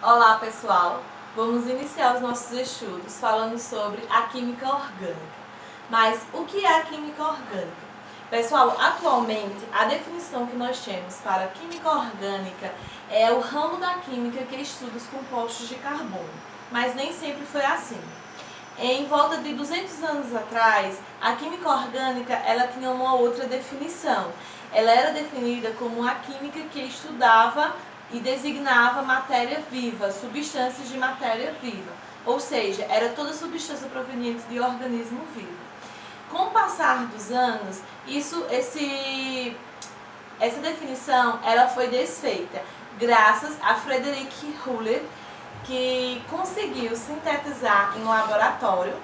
Olá pessoal, vamos iniciar os nossos estudos falando sobre a química orgânica. Mas o que é a química orgânica? Pessoal, atualmente a definição que nós temos para a química orgânica é o ramo da química que estuda os compostos de carbono, mas nem sempre foi assim. Em volta de 200 anos atrás, a química orgânica ela tinha uma outra definição. Ela era definida como a química que estudava e designava matéria viva, substâncias de matéria viva. Ou seja, era toda substância proveniente de organismo vivo. Com o passar dos anos, essa definição ela foi desfeita graças a Friedrich Wöhler, que conseguiu sintetizar em laboratório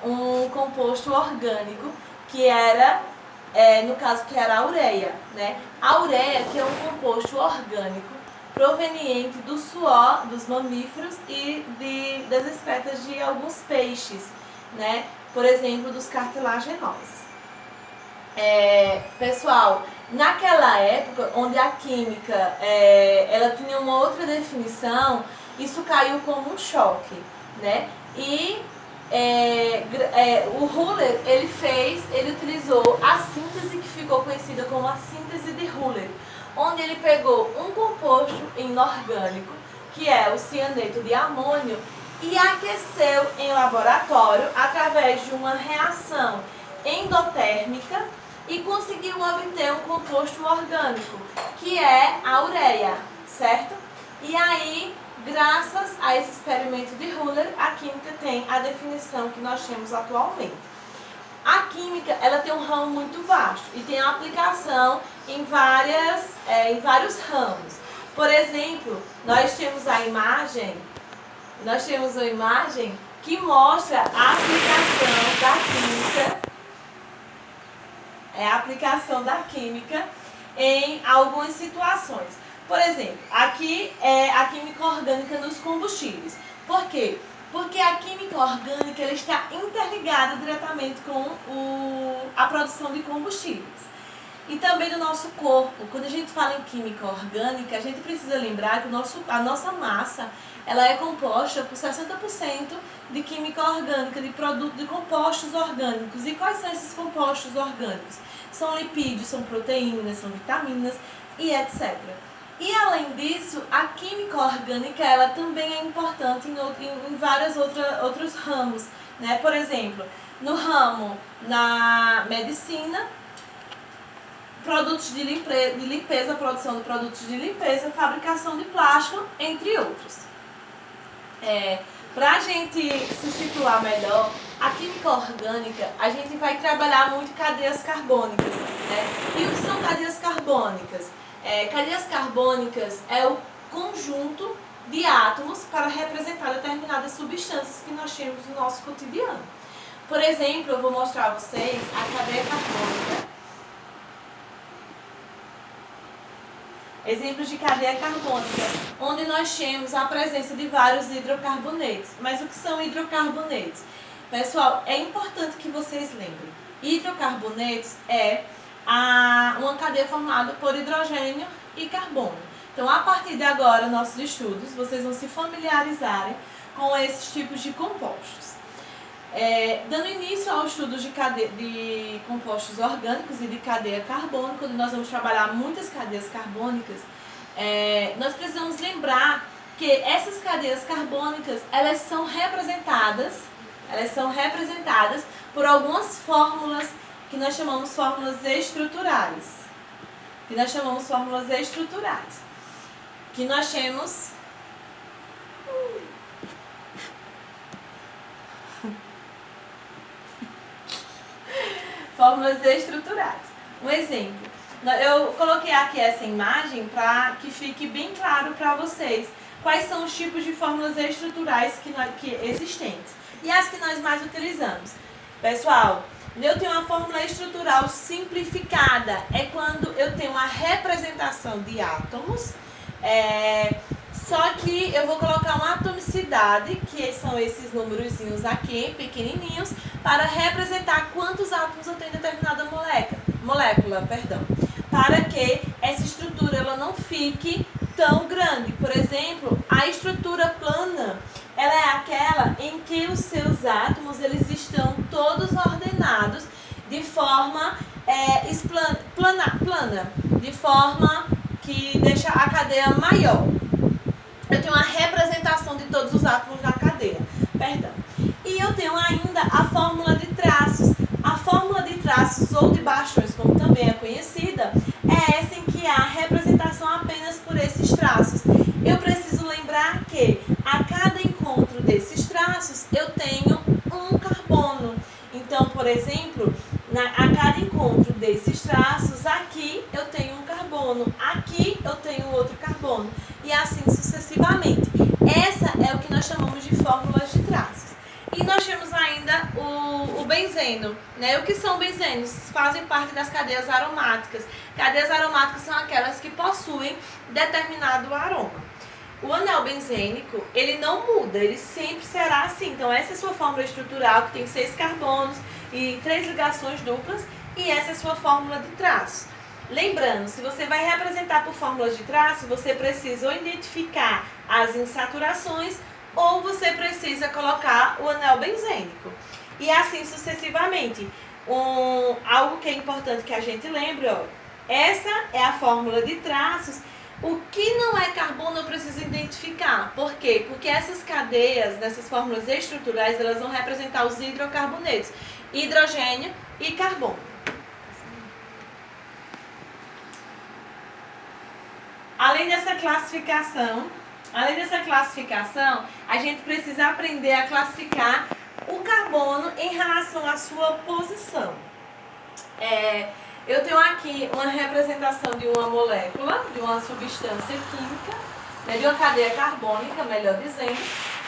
um composto orgânico que era, no caso, que era a ureia, né? A ureia, que é um composto orgânico proveniente do suor dos mamíferos e das excretas de alguns peixes, né? Por exemplo, dos cartilaginosos. Pessoal, naquela época, onde a química ela tinha uma outra definição, isso caiu como um choque, né? E o Wöhler, ele utilizou a síntese que ficou conhecida como a síntese de Wöhler, onde ele pegou um composto inorgânico, que é o cianeto de amônio, e aqueceu em laboratório através de uma reação endotérmica e conseguiu obter um composto orgânico, que é a ureia, certo? E aí, graças a esse experimento de Wöhler, a química tem a definição que nós temos atualmente. A química ela tem um ramo muito vasto e tem aplicação em vários ramos. Por exemplo, nós temos uma imagem que mostra a aplicação da química em algumas situações. Por exemplo, aqui é a química orgânica nos combustíveis. Por quê? Porque a química orgânica ela está interligada diretamente com a produção de combustíveis. E também do nosso corpo. Quando a gente fala em química orgânica, a gente precisa lembrar que a nossa massa ela é composta por 60% de química orgânica, de compostos orgânicos. E quais são esses compostos orgânicos? São lipídios, são proteínas, são vitaminas e etc. E além disso, a química orgânica ela também é importante em vários outros ramos, né? Por exemplo, no ramo na medicina, produtos de limpeza, produção de produtos de limpeza, fabricação de plástico, entre outros. Para a gente se situar melhor, a química orgânica, a gente vai trabalhar muito cadeias carbônicas, né? E o que são cadeias carbônicas? Cadeias carbônicas é o conjunto de átomos para representar determinadas substâncias que nós temos no nosso cotidiano. Por exemplo, eu vou mostrar a vocês a cadeia carbônica. Exemplos de cadeia carbônica, onde nós temos a presença de vários hidrocarbonetos. Mas o que são hidrocarbonetos? Pessoal, é importante que vocês lembrem. Hidrocarbonetos é uma cadeia formada por hidrogênio e carbono. Então, a partir de agora, nossos estudos, vocês vão se familiarizarem com esses tipos de compostos. Dando início ao estudo de compostos orgânicos e de cadeia carbônica, onde nós vamos trabalhar muitas cadeias carbônicas, nós precisamos lembrar que essas cadeias carbônicas, elas são representadas por algumas fórmulas que nós chamamos fórmulas estruturais. Que nós temos fórmulas estruturais. Um exemplo, eu coloquei aqui essa imagem para que fique bem claro para vocês quais são os tipos de fórmulas estruturais que existentes e as que nós mais utilizamos. Pessoal, eu tenho uma fórmula estrutural simplificada, é quando eu tenho uma representação de átomos, só que eu vou colocar uma atomicidade, que são esses númerozinhos aqui, pequenininhos, para representar quantos átomos eu tenho em determinada molécula, para que essa estrutura ela não fique tão grande. Por exemplo, a A estrutura plana, ela é aquela em que os seus átomos eles estão todos ordenados de forma plana, de forma que deixa a cadeia maior. Eu tenho uma representação de todos os átomos na cadeia, perdão. E eu tenho ainda a fórmula de traços. A fórmula de traços ou de bastões, como também é conhecida, é essa em que há representação apenas por esses traços. Eu preciso lembrar que a cada encontro desses traços eu tenho um carbono. Então, por exemplo, a cada encontro desses traços, aqui eu tenho um carbono, aqui eu tenho outro carbono, e assim sucessivamente. Essa é o que nós chamamos de fórmulas de traços. E nós temos ainda o benzeno, né? O que são benzenos? Fazem parte das cadeias aromáticas. Cadeias aromáticas são aquelas que possuem determinado aroma. O anel benzênico, ele não muda, ele sempre será assim. Então essa é a sua fórmula estrutural, que tem 6 carbonos e 3 ligações duplas, e essa é a sua fórmula de traço. Lembrando, se você vai representar por fórmulas de traço, você precisa ou identificar as insaturações, ou você precisa colocar o anel benzênico. E assim sucessivamente. Algo que é importante que a gente lembre, ó, essa é a fórmula de traços. O que não é carbono eu preciso identificar. Por quê? Porque essas cadeias, nessas fórmulas estruturais, elas vão representar os hidrocarbonetos, hidrogênio e carbono. Além dessa classificação, a gente precisa aprender a classificar o carbono em relação à sua posição. Eu tenho aqui uma representação de uma molécula, de uma substância química, né, de uma cadeia carbônica, melhor dizendo.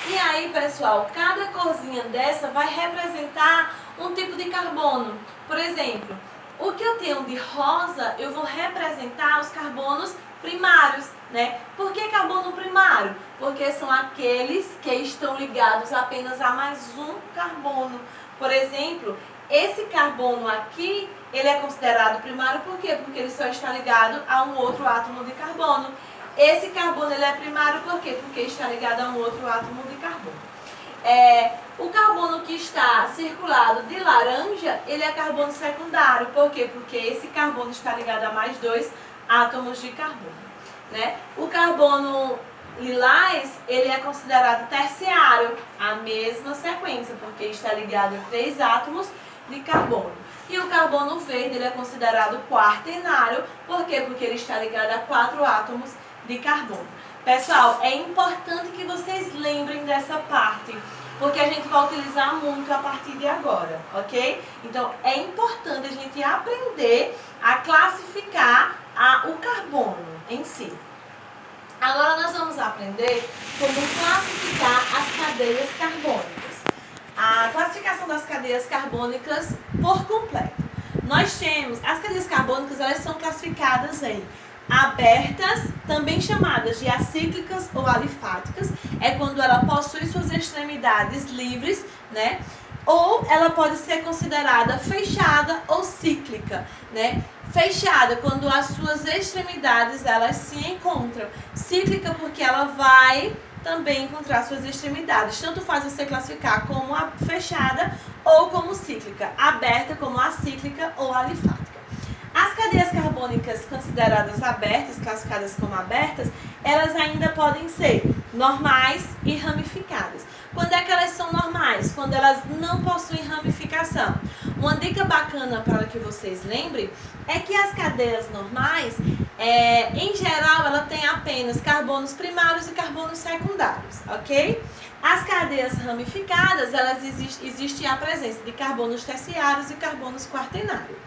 E aí, pessoal, cada corzinha dessa vai representar um tipo de carbono. Por exemplo, o que eu tenho de rosa, eu vou representar os carbonos primários, né? Por que carbono primário? Porque são aqueles que estão ligados apenas a mais um carbono. Por exemplo, esse carbono aqui, ele é considerado primário por quê? Porque ele só está ligado a um outro átomo de carbono. Esse carbono ele é primário por quê? Porque está ligado a um outro átomo de carbono. O carbono que está circulado de laranja, ele é carbono secundário. Por quê? Porque esse carbono está ligado a mais 2 átomos de carbono, né? O carbono lilás, ele é considerado terciário, a mesma sequência, porque está ligado a 3 átomos de carbono. E o carbono verde, ele é considerado quaternário, por quê? Porque ele está ligado a 4 átomos de carbono. Pessoal, é importante que vocês lembrem dessa parte, porque a gente vai utilizar muito a partir de agora, ok? Então, é importante a gente aprender a classificar o carbono em si. Agora nós vamos aprender como classificar as cadeias carbônicas. A classificação das cadeias carbônicas por completo. Nós temos, as cadeias carbônicas, elas são classificadas em abertas, também chamadas de acíclicas ou alifáticas, é quando ela possui suas extremidades livres, né? Ou ela pode ser considerada fechada ou cíclica, né? Fechada, quando as suas extremidades elas se encontram. Cíclica, porque ela vai também encontrar suas extremidades. Tanto faz você classificar como a fechada ou como cíclica. Aberta como acíclica ou alifática. As cadeias carbônicas consideradas abertas, classificadas como abertas, elas ainda podem ser normais e ramificadas. Quando é que elas são normais? Quando elas não possuem ramificação. Uma dica bacana para que vocês lembrem é que as cadeias normais, em geral, ela tem apenas carbonos primários e carbonos secundários, ok? As cadeias ramificadas, elas existe a presença de carbonos terciários e carbonos quaternários.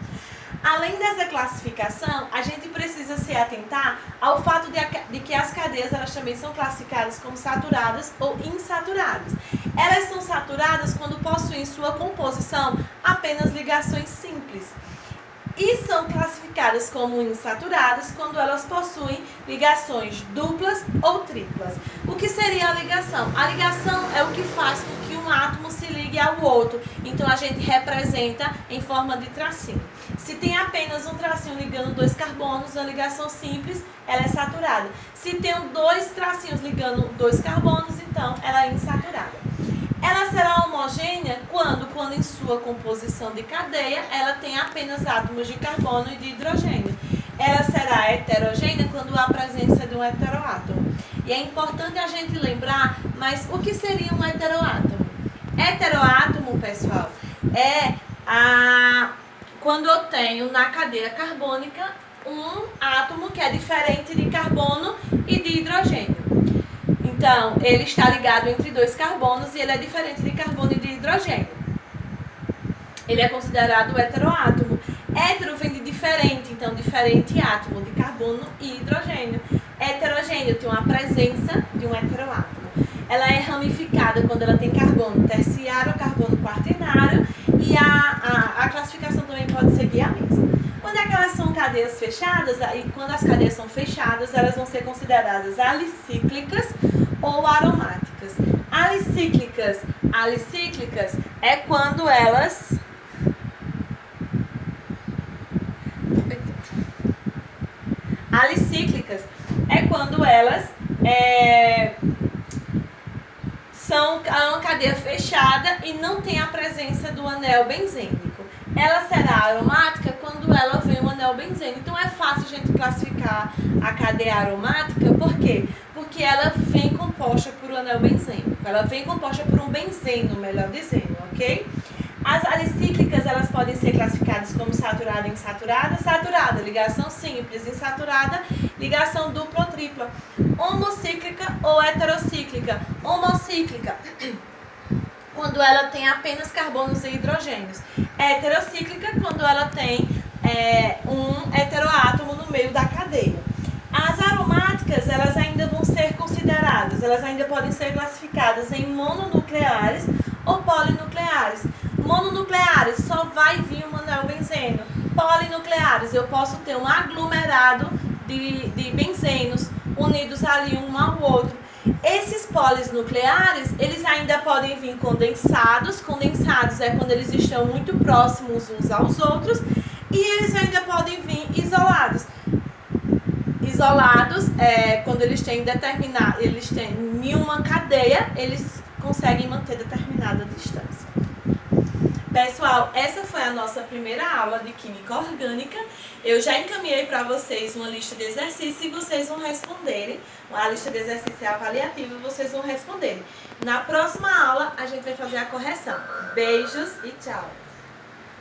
Além dessa classificação, a gente precisa se atentar ao fato de que as cadeias elas também são classificadas como saturadas ou insaturadas. Elas são saturadas quando possuem sua composição apenas ligações simples. E são classificadas como insaturadas quando elas possuem ligações duplas ou triplas. O que seria a ligação? A ligação é o que faz com que um um átomo se ligue ao outro. Então a gente representa em forma de tracinho. Se tem apenas um tracinho ligando dois carbonos, a ligação simples, ela é saturada. Se tem dois tracinhos ligando dois carbonos, então ela é insaturada. Ela será homogênea quando em sua composição de cadeia, ela tem apenas átomos de carbono e de hidrogênio. Ela será heterogênea quando há presença de um heteroátomo. E é importante a gente lembrar, mas o que seria um heteroátomo? Heteroátomo, pessoal, é quando eu tenho na cadeia carbônica um átomo que é diferente de carbono e de hidrogênio. Então, ele está ligado entre dois carbonos e ele é diferente de carbono e de hidrogênio. Ele é considerado heteroátomo. Hétero vem de diferente, então diferente átomo de carbono e hidrogênio. Heterogêneo tem uma presença de um heteroátomo. Ela é ramificada quando ela tem carbono terciário ou carbono quaternário e a classificação também pode seguir a mesma. Quando elas são cadeias fechadas, e quando as cadeias são fechadas, elas vão ser consideradas alicíclicas ou aromáticas. Alicíclicas é quando elas são uma cadeia fechada e não tem a presença do anel benzênico. Ela será aromática quando ela vem um anel benzênico. Então é fácil a gente classificar a cadeia aromática, por quê? Porque ela vem composta por um anel benzênico. Ela vem composta por um benzeno, melhor dizendo, ok? As alicíclicas, elas podem ser classificadas como saturada e insaturada. Saturada, ligação simples. Insaturada, ligação dupla ou tripla. Homocíclica ou heterocíclica. Homocíclica, quando ela tem apenas carbonos e hidrogênios. Heterocíclica, quando ela tem um heteroátomo no meio da cadeia. As aromáticas, elas ainda vão ser consideradas, elas ainda podem ser classificadas em mononucleares ou polinucleares. Mononucleares, só vai vir um anel benzeno. Polinucleares, eu posso ter um aglomerado de benzenos unidos ali um ao outro. Esses polinucleares, eles ainda podem vir condensados. Condensados é quando eles estão muito próximos uns aos outros. E eles ainda podem vir isolados. Isolados é quando eles têm em uma cadeia, eles conseguem manter determinada distância. Pessoal, essa foi a nossa primeira aula de Química Orgânica. Eu já encaminhei para vocês uma lista de exercícios e vocês vão responderem. A lista de exercícios é avaliativa e vocês vão responderem. Na próxima aula, a gente vai fazer a correção. Beijos e tchau!